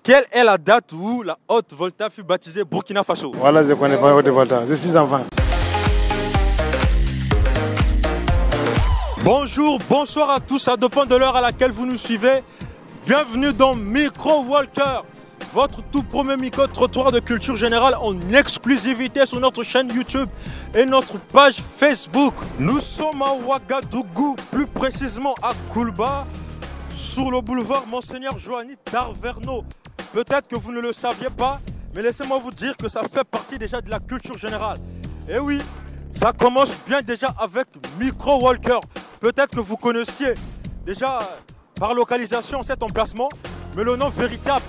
Quelle est la date où la Haute-Volta fut baptisée Burkina Faso? Voilà, je ne connais pas Haute-Volta, j'ai 6 enfants. Bonjour, bonsoir à tous, ça dépend de l'heure à laquelle vous nous suivez. Bienvenue dans Micro Walker, votre tout premier micro-trottoir de culture générale en exclusivité sur notre chaîne YouTube et notre page Facebook. Nous sommes à Ouagadougou, plus précisément à Koulba, sur le boulevard Monseigneur Joanny Darverneau. Peut-être que vous ne le saviez pas, mais laissez-moi vous dire que ça fait partie déjà de la culture générale. Et oui, ça commence bien déjà avec Micro Walker. Peut-être que vous connaissiez déjà par localisation cet emplacement, mais le nom véritable,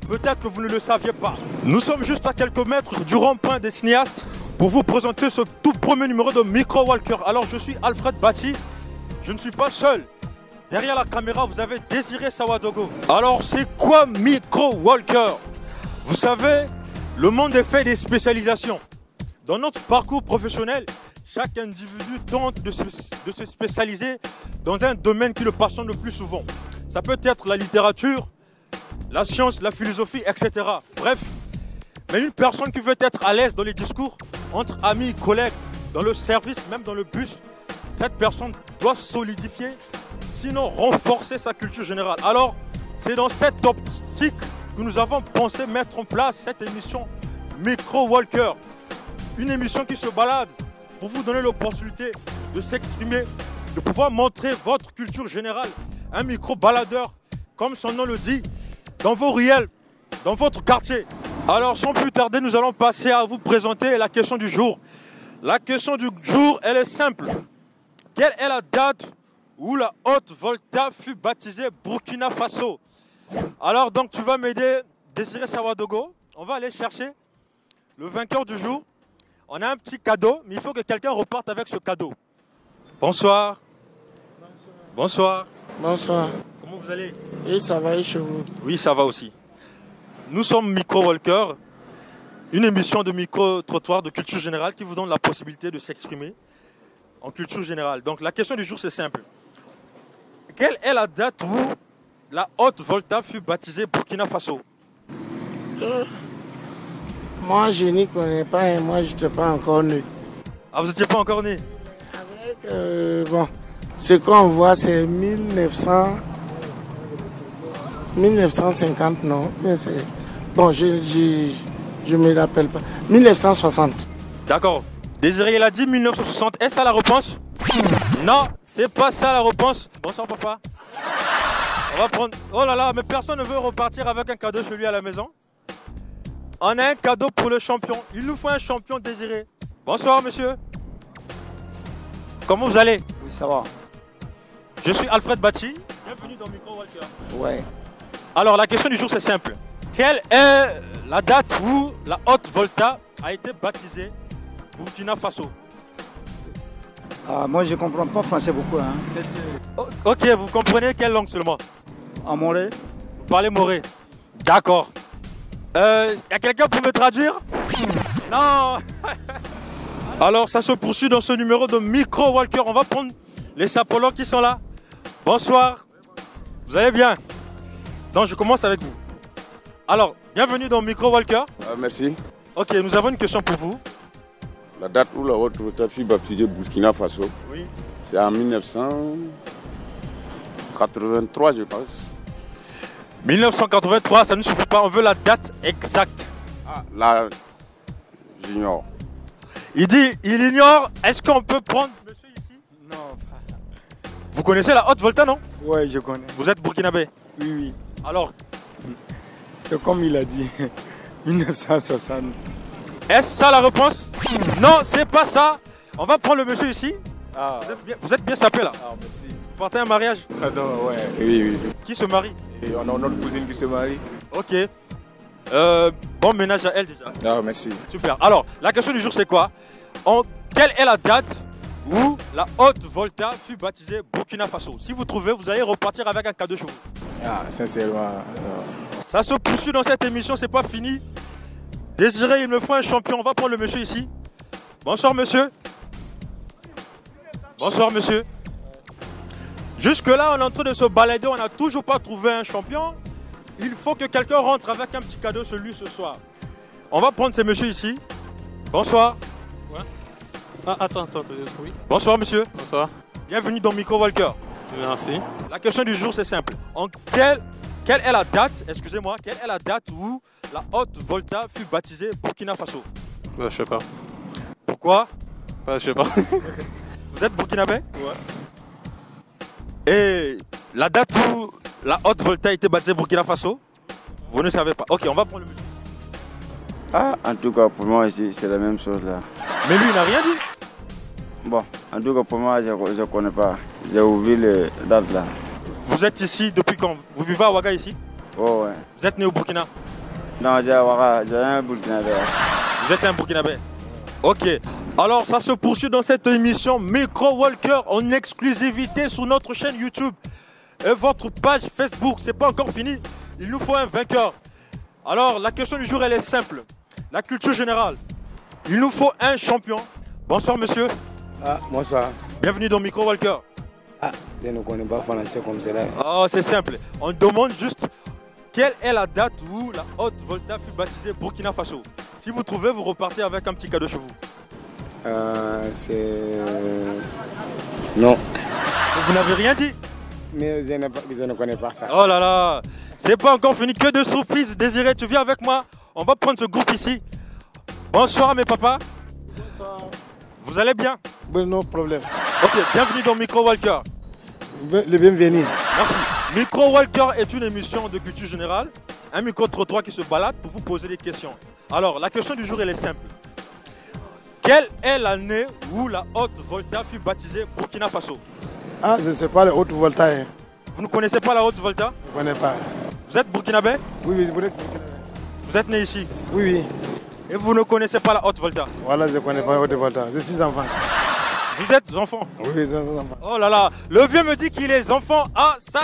peut-être que vous ne le saviez pas. Nous sommes juste à quelques mètres du rond-point des cinéastes pour vous présenter ce tout premier numéro de Micro Walker. Alors je suis Alfred Bati, je ne suis pas seul. Derrière la caméra, vous avez Désiré Sawadogo. Alors, c'est quoi Micro Walker? Vous savez, le monde est fait des spécialisations. Dans notre parcours professionnel, chaque individu tente de se spécialiser dans un domaine qui le passionne le plus souvent. Ça peut être la littérature, la science, la philosophie, etc. Bref, mais une personne qui veut être à l'aise dans les discours, entre amis, collègues, dans le service, même dans le bus, cette personne doit solidifier, sinon renforcer sa culture générale. Alors, c'est dans cette optique que nous avons pensé mettre en place cette émission Micro Walker. Une émission qui se balade pour vous donner l'opportunité de s'exprimer, de pouvoir montrer votre culture générale. Un micro-baladeur, comme son nom le dit, dans vos ruelles, dans votre quartier. Alors, sans plus tarder, nous allons passer à vous présenter la question du jour. La question du jour, elle est simple. Quelle est la date où la Haute-Volta fut baptisée Burkina Faso? Alors donc tu vas m'aider, Désiré Sawadogo. On va aller chercher le vainqueur du jour. On a un petit cadeau, mais il faut que quelqu'un reparte avec ce cadeau. Bonsoir. Bonsoir. Bonsoir. Comment vous allez? Oui, ça va, et chez vous? Oui, ça va aussi. Nous sommes Micro Walker, une émission de micro-trottoir de culture générale qui vous donne la possibilité de s'exprimer en culture générale. Donc la question du jour, c'est simple. Quelle est la date où la Haute-Volta fut baptisée Burkina Faso? Moi, je n'y connais pas et moi, je n'étais pas encore né. Ah, vous n'étiez pas encore né? Avec, bon, ce qu'on voit, c'est 1950, non? Bon, je ne me rappelle pas. 1960. D'accord. Désiré, il a dit 1960. Est-ce ça la réponse? Non, c'est pas ça la réponse. Bonsoir papa. On va prendre... Oh là là, mais personne ne veut repartir avec un cadeau chez lui à la maison. On a un cadeau pour le champion. Il nous faut un champion, Désiré. Bonsoir monsieur. Comment vous allez? Oui, ça va. Je suis Alfred Bati. Bienvenue dans Micro Walker. Ouais. Alors la question du jour c'est simple. Quelle est la date où la Haute-Volta a été baptisée Burkina Faso? Ah, moi, je ne comprends pas français beaucoup. Hein. Ok, vous comprenez quelle langue seulement? En Morée? Vous parlez moré? D'accord. Y a quelqu'un pour me traduire? Non. Alors, ça se poursuit dans ce numéro de Micro Walker. On va prendre les sapolons qui sont là. Bonsoir. Vous allez bien? Donc, je commence avec vous. Alors, bienvenue dans Micro Walker. Merci. Ok, nous avons une question pour vous. La date où la Haute-Volta fut baptisée Burkina Faso, Oui. c'est en 1983, je pense. 1983, ça ne suffit pas. On veut la date exacte. Ah, là, j'ignore. Il dit, il ignore. Est-ce qu'on peut prendre monsieur ici? Non. Vous connaissez la Haute-Volta, non? Ouais, je connais. Vous êtes burkinabé? Oui, oui. Alors, C'est comme il a dit. 1960. est-ce ça la réponse? Non, c'est pas ça. On va prendre le monsieur ici. Ah, Vous êtes bien sapé là. merci. Vous partez à un mariage? Ah non, ouais. Oui. Qui se marie? Et on a notre cousine qui se marie. Ok. Bon ménage à elle déjà. Ah, merci. Super. Alors, la question du jour c'est quoi? Quelle est la date où la Haute-Volta fut baptisée Burkina Faso? Si vous trouvez, vous allez repartir avec un cadeau chez vous. Ah, sincèrement. Ça se poursuit dans cette émission, c'est pas fini. Désiré, il me faut un champion. On va prendre le monsieur ici. Bonsoir monsieur. Bonsoir monsieur. Jusque là, on est en train de se balader, on n'a toujours pas trouvé un champion. Il faut que quelqu'un rentre avec un petit cadeau sur lui ce soir. On va prendre ces messieurs ici. Bonsoir. Ouais. Ah, attends, oui. Bonsoir monsieur. Bonsoir. Bienvenue dans Micro Walker. Merci. La question du jour c'est simple. Quelle est la date, excusez-moi, quelle est la date où la Haute Volta fut baptisée Burkina Faso? Bah, je sais pas. Pourquoi? Bah, je sais pas. Vous êtes burkinabé? Ouais. Et la date où la Haute Volta a été baptisée Burkina Faso? Vous ne savez pas. Ok, on va prendre le monsieur. Ah, en tout cas, pour moi, c'est la même chose là. Mais lui, il n'a rien dit. Bon, en tout cas, pour moi, je ne connais pas. J'ai oublié les dates là. Vous êtes ici depuis quand? Vous vivez à Ouaga ici? Oh, ouais. Vous êtes né au Burkina? Non, j'ai à Ouaga, j'ai un Burkinabé. Vous êtes un Burkinabé? Ok. Alors, ça se poursuit dans cette émission Micro Walker en exclusivité sur notre chaîne YouTube et votre page Facebook. C'est pas encore fini. Il nous faut un vainqueur. Alors, la question du jour, elle est simple. La culture générale. Il nous faut un champion. Bonsoir, monsieur. Ah, bonsoir. Bienvenue dans Micro Walker. Ah, je ne connais pas français comme cela. Oh, c'est simple. On demande juste quelle est la date où la Haute Volta fut baptisée Burkina Faso. Si vous trouvez, vous repartez avec un petit cadeau chez vous. C'est... Non. Vous n'avez rien dit? Mais je ne connais pas ça. Oh là là, c'est pas encore fini, que de surprises. Désiré, tu viens avec moi? On va prendre ce groupe ici. Bonsoir mes papas. Bonsoir. Vous allez bien? Bon, non problème. Ok, bienvenue dans Micro Walker. Le bienvenu. Merci. Micro Walker est une émission de culture générale, un micro-trottoir qui se balade pour vous poser des questions. Alors, la question du jour, elle est simple. Quelle est l'année où la Haute Volta fut baptisée Burkina Faso? Ah, je ne sais pas les Haute Volta. Hein. Vous ne connaissez pas la Haute Volta? Je ne connais pas. Vous êtes burkinabé? Oui, vous êtes... Vous êtes né ici? Oui. Et vous ne connaissez pas la Haute Volta? Voilà, je ne connais pas la Haute Volta. Je suis enfant. Vous êtes enfant? Oui, je suis enfant. Oh là là, le vieux me dit qu'il est enfant. Ah, ça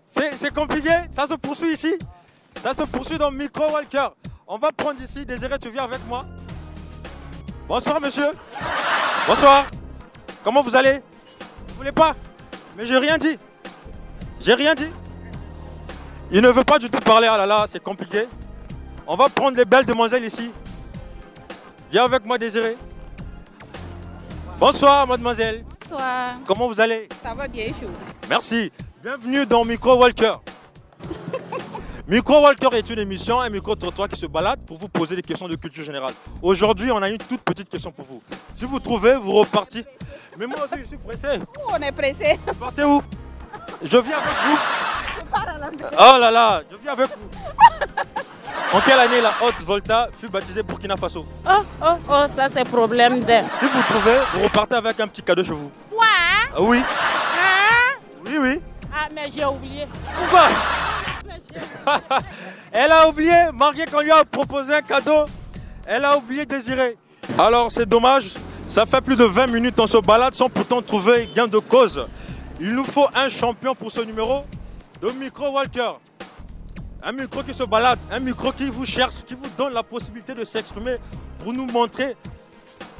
c'est compliqué. Ça se poursuit ici. Ça se poursuit dans Micro Walker. On va prendre ici. Désiré, tu viens avec moi? Bonsoir monsieur. Bonsoir. Comment vous allez? Vous voulez pas? Mais j'ai rien dit. J'ai rien dit. Il ne veut pas du tout parler. Ah là là, c'est compliqué. On va prendre les belles demoiselles ici. Viens avec moi, Désiré. Bonsoir, mademoiselle. Bonsoir. Comment vous allez? Ça va bien, chou. Merci. Bienvenue dans Micro Walker. Micro Walker est une émission, un micro-trottoir qui se balade pour vous poser des questions de culture générale. Aujourd'hui, on a une toute petite question pour vous. Si vous trouvez, vous repartez. Mais moi aussi, je suis pressé. On est pressé. Vous partez où? Je viens avec vous. Je pars à la maison. Oh là là, je viens avec vous. En quelle année la Haute Volta fut baptisée Burkina Faso? Oh, ça c'est problème de... Si vous trouvez, vous repartez avec un petit cadeau chez vous. Quoi? Ah oui. Hein? Oui, oui. Ah, mais j'ai oublié. Pourquoi? Elle a oublié, malgré qu'on lui a proposé un cadeau. Elle a oublié Désiré. Alors c'est dommage, ça fait plus de 20 minutes on se balade sans pourtant trouver gain de cause. Il nous faut un champion pour ce numéro de Micro Walker. Un micro qui se balade, un micro qui vous cherche, qui vous donne la possibilité de s'exprimer pour nous montrer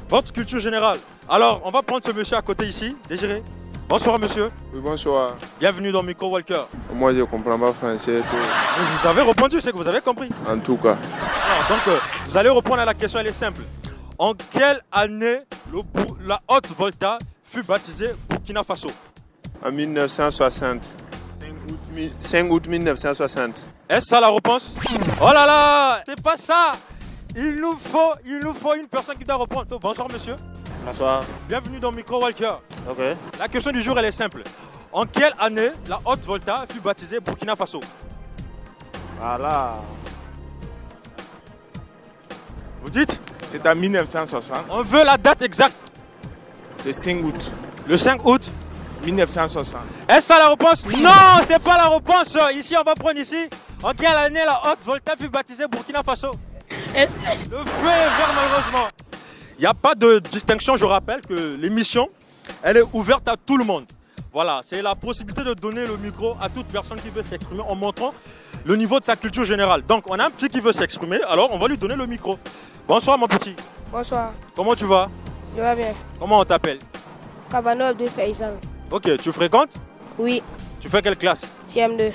votre culture générale. Alors on va prendre ce monsieur à côté ici, Désiré. Bonsoir monsieur. Oui, bonsoir. Bienvenue dans Micro Walker. Moi, je ne comprends pas français. Mais vous avez répondu, c'est que vous avez compris. En tout cas. Alors, donc, vous allez répondre à la question, elle est simple. En quelle année la Haute Volta fut baptisée Burkina Faso? En 1960. 5 août 1960. Est-ce ça la réponse? Oh là là, c'est pas ça. Il nous faut une personne qui doit répondre. Bonsoir monsieur. Bonsoir. Bienvenue dans Micro Walker. Ok. La question du jour, elle est simple. En quelle année la Haute Volta fut baptisée Burkina Faso? Voilà. Vous dites? C'est en 1960. On veut la date exacte. Le 5 août Le 5 août 1960. Est-ce ça la réponse? Non, c'est pas la réponse. Ici, on va prendre ici. En quelle année la Haute Volta fut baptisée Burkina Faso? Le feu est vert malheureusement. Il n'y a pas de distinction, je rappelle que l'émission, elle est ouverte à tout le monde. Voilà, c'est la possibilité de donner le micro à toute personne qui veut s'exprimer en montrant le niveau de sa culture générale. Donc, on a un petit qui veut s'exprimer, alors on va lui donner le micro. Bonsoir mon petit. Bonsoir, Comment tu vas? je vais bien. Comment on t'appelle? Kavano Abdel Faisal. Ok, tu fréquentes? Oui, Tu fais quelle classe? CM2.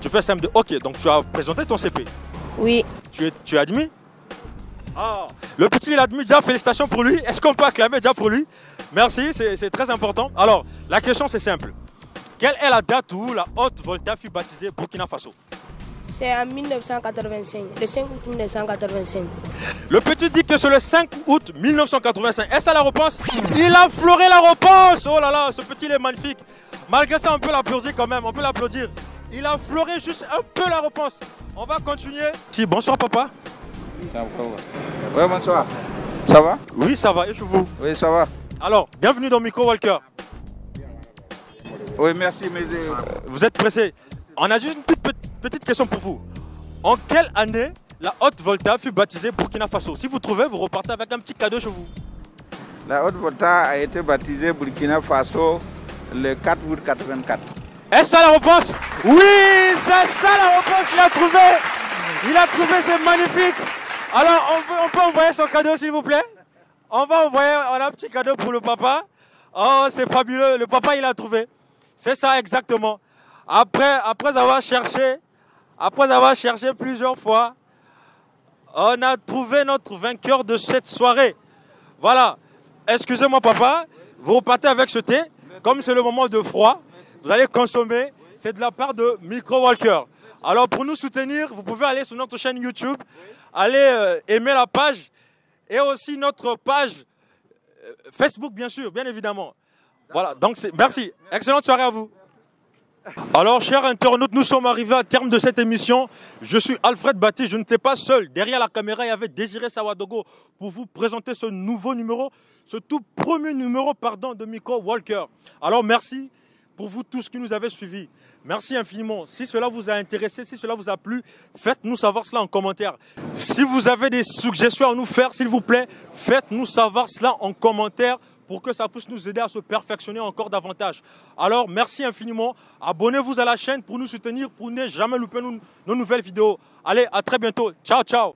Tu fais CM2. Ok, donc tu as présenté ton CP. Oui. Tu es admis? Ah, le petit il est admis déjà, félicitations pour lui. Est-ce qu'on peut acclamer déjà pour lui? Merci, c'est très important. Alors, la question c'est simple. Quelle est la date où la Haute-Volta fut baptisée Burkina Faso? C'est en 1985, le 5 août 1985. Le petit dit que c'est le 5 août 1985. Est-ce ça la réponse? Il a fleuré la réponse. Oh là là, ce petit il est magnifique. Malgré ça, on peut l'applaudir quand même, on peut l'applaudir. Il a fleuré juste un peu la réponse. On va continuer. Si, bonsoir papa. Oui, bonsoir. Ça va? Oui, ça va. Et chez vous? Oui, ça va. Alors, bienvenue dans Micro Walker. Oui, merci, mais... Vous êtes pressé. On a juste une petite question pour vous. En quelle année la Haute-Volta fut baptisée Burkina Faso? Si vous trouvez, vous repartez avec un petit cadeau chez vous. La Haute-Volta a été baptisée Burkina Faso le 4 août 84. Est-ce ça la réponse? Oui, c'est ça la réponse, il a trouvé. Il a trouvé, c'est magnifique. Alors, on peut envoyer son cadeau s'il vous plaît? On va envoyer un petit cadeau pour le papa. Oh, c'est fabuleux, le papa il a trouvé. C'est ça exactement. Après avoir cherché plusieurs fois, on a trouvé notre vainqueur de cette soirée. Voilà. Excusez-moi papa, vous repartez avec ce thé. Comme c'est le moment de froid, vous allez consommer. C'est de la part de Micro Walker. Alors pour nous soutenir, vous pouvez aller sur notre chaîne YouTube, aller aimer la page et aussi notre page Facebook bien sûr, bien évidemment. Voilà, donc merci. Excellente soirée à vous. Alors, chers internautes, nous sommes arrivés à terme de cette émission. Je suis Alfred Baptiste, je n'étais pas seul. Derrière la caméra, il y avait Désiré Sawadogo pour vous présenter ce nouveau numéro, ce tout premier numéro, de Micro Walker. Alors, merci pour vous tous qui nous avez suivis. Merci infiniment. Si cela vous a intéressé, si cela vous a plu, faites-nous savoir cela en commentaire. Si vous avez des suggestions à nous faire, s'il vous plaît, faites-nous savoir cela en commentaire, pour que ça puisse nous aider à se perfectionner encore davantage. Alors, merci infiniment. Abonnez-vous à la chaîne pour nous soutenir, pour ne jamais louper nos nouvelles vidéos. Allez, à très bientôt. Ciao, ciao.